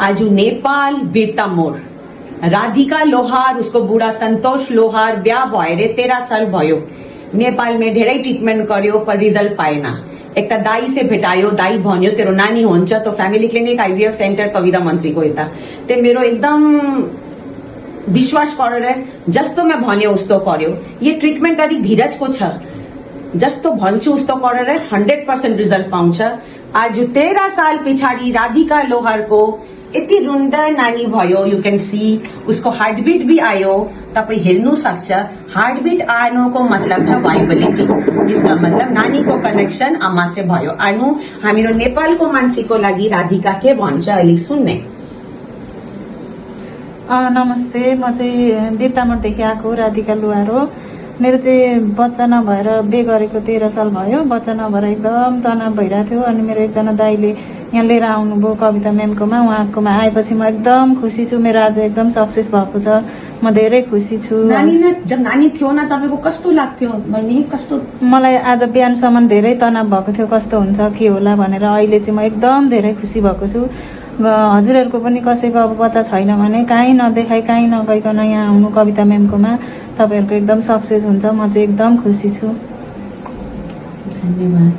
आज नेपाल बिरता मोर राधिका लोहार उसको बुढा सन्तोष लोहार बिहा भएर 13 साल भयो। नेपालमा धेरै ट्रिटमेन्ट गर्यो पर रिजल्ट पाएन। एक त दाई से भेटायो, दाई भन्यो तेरो नानी हुन्छ तो फैमिली क्लिनिक आईवीएफ सेन्टर कविता मन्त्री को यता ते मेरो एकदम विश्वास गरेर जस्तो मैं भन्यो उस्तो गर्यो। ये ट्रिटमेन्ट अलि धीरजको छ, जस्तो भन्छु उस्तो गरेर 100% रिजल्ट पाउँछ। आज 13 साल पछाडि राधिका लोहारको यति रुन्डा नानी भयो। यू कैन सी उसको हार्टबीट भी आयो, तपाईं हेर्नु सक्छ। हार्टबीट आनुको मतलब छ भाइबिलिटी, इसका मतलब नानीको कनेक्सन आमा से भयो। आनु हामीरो नेपालको मान्छेको लागि राधिका के भन्छ अलि सुन्ने। नमस्ते, म चाहिँ बिर्तामोडदेखि आएको राधिका लोहार हो। मेरो चाहिँ बच्चा नभएर बे गरेको 13 साल भयो। बच्चा नभएर एकदम तनाव भइरहेको थियो। अनि मेरो एकजना दाइले यहाँ लिएर आउनुभयो कविता म्यामकोमा। उहाँकोमा आएपछि म एकदम खुसी छु। मेरो आज एकदम सक्सेस भएको छ, म धेरै खुसी छु। जब नानी थियो न तपाईँको कस्तो लाग्थ्यो? मैले कस्तो मलाई आज बिहानसम्म धेरै तनाव भएको थियो, कस्तो हुन्छ के होला भनेर। अहिले चाहिँ म एकदम धेरै खुसी भएको छु। हजुरहरूको पनि कसैको अब बच्चा छैन भने कहीँ नदेखाई कहीँ नगइकन यहाँ आउनु कविता म्यामकोमा, तपाईँहरूको एकदम सक्सेस हुन्छ। म चाहिँ एकदम खुसी छु। धन्यवाद।